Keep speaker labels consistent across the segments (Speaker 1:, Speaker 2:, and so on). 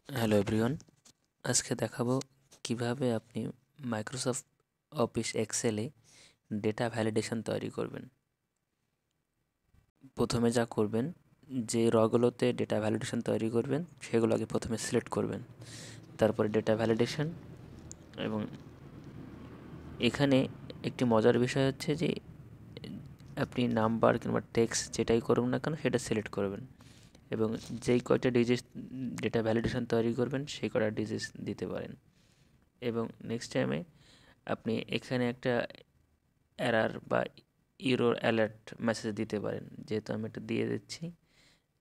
Speaker 1: Hello everyone, আজকে দেখাবো কিভাবে আপনি মাইক্রোসফট অফিস এক্সেলে ডেটা ভ্যালিডেশন তৈরি করবেন। প্রথমে যা করবেন, যে রগুলোতে ডেটা ভ্যালিডেশন তৈরি করবেন সেগুলো আগে প্রথমে সিলেক্ট করবেন, তারপরে ডেটা ভ্যালিডেশন। এবং এখানে একটি মজার বিষয় হচ্ছে যে আপনি নাম্বার কিংবা টেক্সট যেটাই করুন না কেন সেটা সিলেক্ট করবেন এবং যেই কয়টা ডিজিট ডেটা ভ্যালিডেশন তৈরি করবেন সেই কয়টা ডিজিট দিতে পারেন। এবং নেক্সট টাইমে আপনি এখানে একটা এরার বা ইরর অ্যালার্ট মেসেজ দিতে পারেন, যেহেতু আমি এটা দিয়ে দিচ্ছি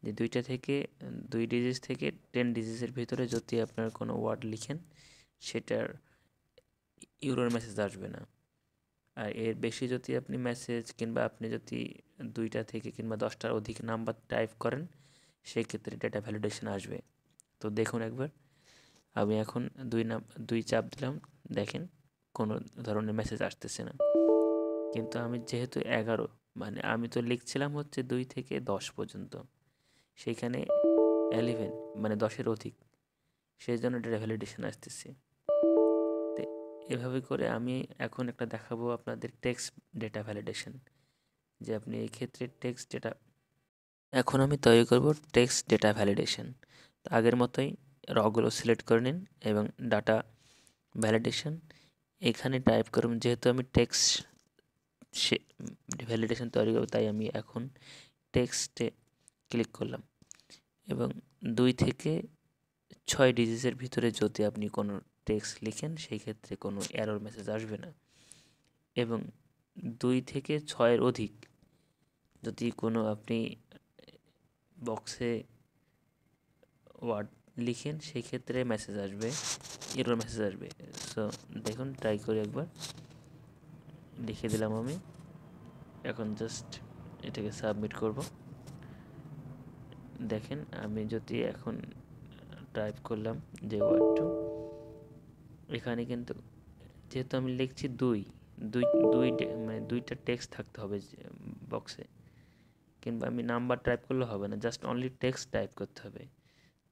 Speaker 1: যে 2টা থেকে 2 ডিজিট থেকে 10 ডিজিটের ভিতরে যদি আপনার কোনো ওয়ার্ড লিখেন সেটার ইরর মেসেজ আসবে না। আর এর বেশি যদি আপনি মেসেজ কিংবা আপনি যদি 2টা থেকে কিংবা 10টার অধিক নাম্বার টাইপ করেন সেক্ষেত্রে ডেটা ভ্যালিডেশন আসবে। তো দেখুন একবার, আমি এখন 2 চাপ দিলাম, দেখেন কোনো ধরনের মেসেজ আসতেছে না। কিন্তু আমি যেহেতু 11, মানে আমি তো লিখছিলাম হচ্ছে 2 থেকে 10 পর্যন্ত, সেইখানে 11 মানে 10-এর অধিক, সেই জন্য ডেটা ভ্যালিডেশন আসতেছে। তো এভাবে করে আমি এখন একটা দেখাবো আপনাদের টেক্সট ডেটা ভ্যালিডেশন, যে আপনি এই ক্ষেত্রে টেক্সট ডেটা এখন আমি তৈরি করব টেক্সট ডেটা ভ্যালিডেশন। তো আগের মতোই রগুলো সিলেক্ট করে নিন এবং ডাটা ভ্যালিডেশন এখানে টাইপ করুন। যেহেতু আমি টেক্সট সে ভ্যালিডেশন তৈরি করব তাই আমি এখন টেক্সটে ক্লিক করলাম এবং 2 থেকে 6 ডিজিটের ভিতরে যদি আপনি কোনো টেক্সট লিখেন সেই ক্ষেত্রে কোনো এরর মেসেজ আসবে না। এবং 2 থেকে 6-এর অধিক যদি কোনো আপনি বক্সে ওয়ার্ড লিখেন সেই ক্ষেত্রে মেসেজ আসবে, এরর মেসেজ আসবে। সো দেখুন, ট্রাই করি একবার, লিখে দিলাম আমি। এখন জাস্ট এটাকে সাবমিট করব। দেখেন আমি যদি এখন টাইপ করলাম যে ওয়ার্ডটা, এখানে কিন্তু যেহেতু আমি লিখছি দুই দুই দুই মানে 2টা টেক্সট থাকতে হবে বক্সে, কিংবা আমি নাম্বার টাইপ করলে হবে না, জাস্ট অনলি টেক্সট টাইপ করতে হবে।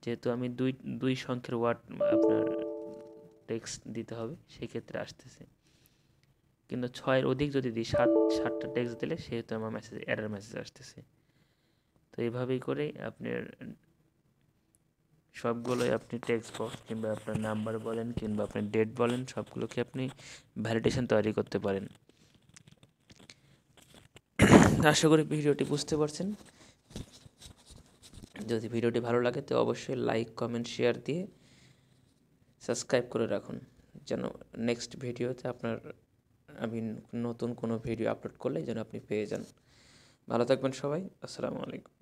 Speaker 1: যেহেতু আমি দুই দুই সংখ্যার ওয়ার্ড আপনার টেক্সট দিতে হবে সেই ক্ষেত্রে আসতেছে। কিন্তু 6-এর অধিক যদি দিই, 7টা টেক্সট দিলে সেহেতু আমার মেসেজ এরর মেসেজ আসতেছে। তো এইভাবেই করে আপনার সবগুলোই আপনি টেক্সট বক্স কিংবা আপনার নাম্বার বলেন কিংবা আপনার ডেট বলেন সবগুলোকে আপনি ভ্যালিডেশন তৈরি করতে পারেন। আশা করি ভিডিওটি বুঝতে পারছেন। যদি ভিডিওটি ভালো লাগে তো অবশ্যই লাইক কমেন্ট শেয়ার দিয়ে সাবস্ক্রাইব করে রাখুন, যেন নেক্সট ভিডিওতে আপনার আমি নতুন কোনো ভিডিও আপলোড করলে যেন আপনি পেয়ে যান। ভালো থাকবেন সবাই। আসসালামু আলাইকুম।